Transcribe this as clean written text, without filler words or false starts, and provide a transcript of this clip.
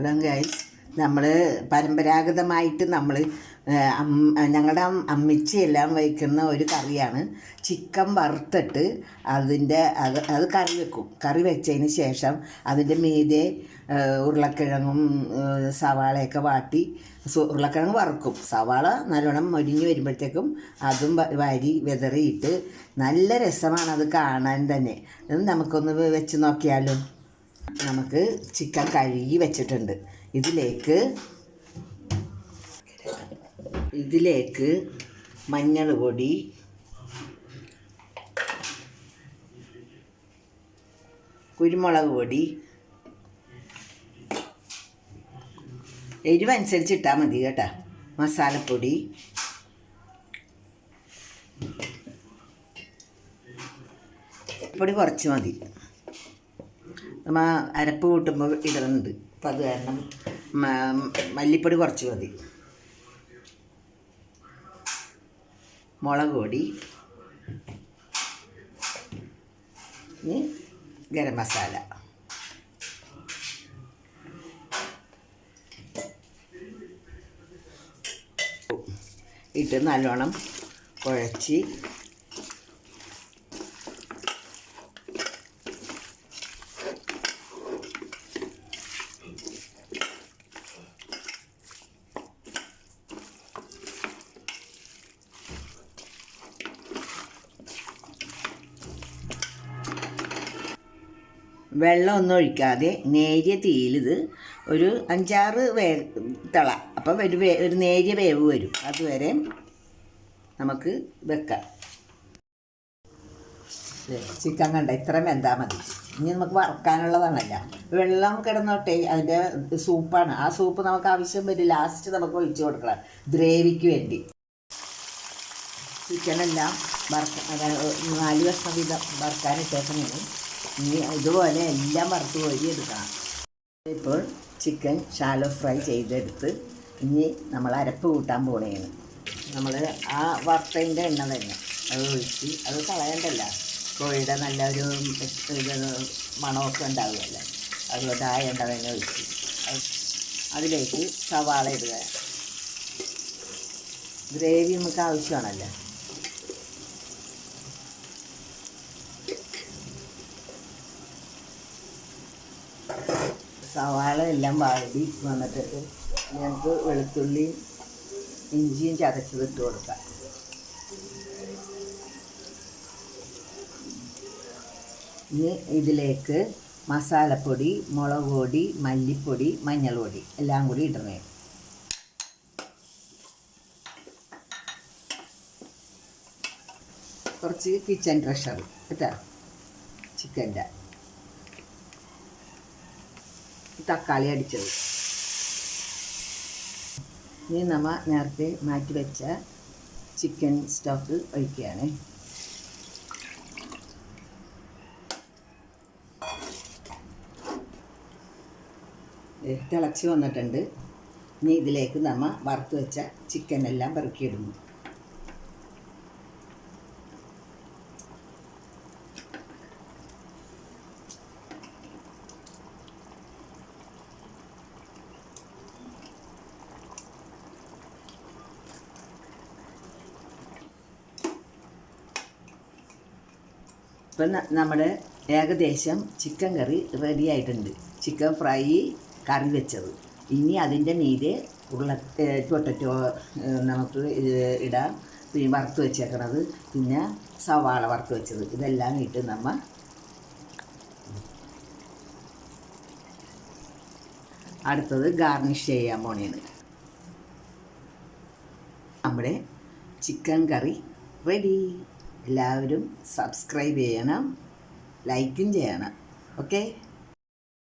Hello guys, നമ്മൾ പരമ്പരാഗതമായിട്ട് ഞങ്ങളുടെ അമ്മിച്ചയെല്ലാം വയ്ക്കുന്ന ഒരു കറിയാണ് ചിക്കൻ വറുത്തിട്ട് അത് കറി വെക്കും. കറി വെച്ചതിന് ശേഷം അതിൻ്റെ മീതെ ഉരുളക്കിഴങ്ങും സവാളയൊക്കെ വാട്ടി ഉരുളക്കിഴങ്ങ് വറുക്കും. സവാള നല്ലോണം മൊരിഞ്ഞ് വരുമ്പോഴത്തേക്കും അതും വിതറിയിട്ട് നല്ല രസമാണ് അത് കാണാൻ തന്നെ. നമുക്കൊന്ന് വെച്ച് നോക്കിയാലോ. നമുക്ക് ചിക്കൻ കഴുകി വെച്ചിട്ടുണ്ട്. ഇതിലേക്ക് മഞ്ഞൾ പൊടി, കുരുമുളക് പൊടി, എരിവനുസരിച്ച് ഇട്ടാൽ മതി കേട്ടോ. മസാലപ്പൊടി, പൊടി കുറച്ച് മതി. നമ്മൾ അരപ്പ് കൂട്ടുമ്പോൾ ഇടുന്നുണ്ട്, അപ്പം അത് കാരണം മല്ലിപ്പൊടി കുറച്ച് മതി. മുളക് പൊടി, ഇനി ഗരം മസാല, ഇട്ട് നല്ലോണം കുഴച്ച് വെള്ളമൊന്നും ഒഴിക്കാതെ നേരിയ തീയിലിത് ഒരു 5-6 തിള, അപ്പം ഒരു നേരിയ വേവ് വരും. അതുവരെ നമുക്ക് വെക്കാം. ചിക്കൻ കണ്ട ഇത്രയും വെന്താൽ മതി. ഇനി നമുക്ക് വറക്കാനുള്ളതാണല്ല. വെള്ളം കിടന്നോട്ടെ, അതിൻ്റെ സൂപ്പാണ്. ആ സൂപ്പ് നമുക്ക് ആവശ്യം വരും. ലാസ്റ്റ് നമുക്ക് ഒഴിച്ച് കൊടുക്കണം ഗ്രേവിക്ക് വേണ്ടി. ചിക്കനെല്ലാം 4 കഷ്ണം വീതം വറുക്കാനിട്ടേക്കുന്നത്. ഇനി ഇതുപോലെ എല്ലാം വറുത്ത് കോരി എടുക്കണം. ഇപ്പോൾ ചിക്കൻ ഷാലോ ഫ്രൈ ചെയ്തെടുത്ത് ഇനി നമ്മൾ അരപ്പ് കൂട്ടാൻ പോണേന്ന്. നമ്മൾ ആ വറുത്തതിൻ്റെ എണ്ണ തന്നെ അത് ഒഴിച്ച്, അത് കളയണ്ടല്ല, കോഴിയുടെ നല്ലൊരു മണമൊക്കെ ഉണ്ടാവുമല്ലോ. അതുകൊണ്ട് ആ എണ്ണ തന്നെ ഒഴിച്ച് അതിലേക്ക് സവാള ഇടുക. ഗ്രേവി നമുക്ക് ആവശ്യമാണല്ലോ. സവാള എല്ലാം വാടി വന്നിട്ട് ഞങ്ങൾക്ക് വെളുത്തുള്ളിയും ഇഞ്ചിയും ചതച്ചതിട്ട് കൊടുക്കാം. ഇനി ഇതിലേക്ക് മസാലപ്പൊടി, മുളക് പൊടി, മല്ലിപ്പൊടി, മഞ്ഞൾ പൊടി എല്ലാം കൂടി ഇടണേ. കുറച്ച് കിച്ചൺ ട്രഷർ കേട്ടോ, ചിക്കൻ്റെ തക്കാളി അടിച്ചത്. ഇനി നമ്മൾ നേരത്തെ മാറ്റി വെച്ച ചിക്കൻ സ്റ്റോക്ക് ഒഴിക്കുകയാണ്. തിളച്ച് വന്നിട്ടുണ്ട്. ഇനി ഇതിലേക്ക് നമ്മൾ വറുത്ത് വെച്ച ചിക്കൻ എല്ലാം പെറുക്കിയിടുന്നു. ഇപ്പം നമ്മുടെ ഏകദേശം ചിക്കൻ കറി റെഡി ആയിട്ടുണ്ട്. ചിക്കൻ ഫ്രൈ കറി വെച്ചത്. ഇനി അതിൻ്റെ മീതെ പൊട്ടറ്റോ നമുക്ക് ഇടാം, പിന്നെ വറുത്ത് വെച്ചേക്കണത്, പിന്നെ സവാള വറുത്ത് വെച്ചത്, ഇതെല്ലാം ഇട്ട് നമ്മൾ അടുത്തത് ഗാർണിഷ് ചെയ്യാൻ പോണേന്ന്. നമ്മുടെ ചിക്കൻ കറി റെഡി. എല്ലാവരും സബ്സ്ക്രൈബ് ചെയ്യണം, ലൈക്കും ചെയ്യണം. ഓക്കെ.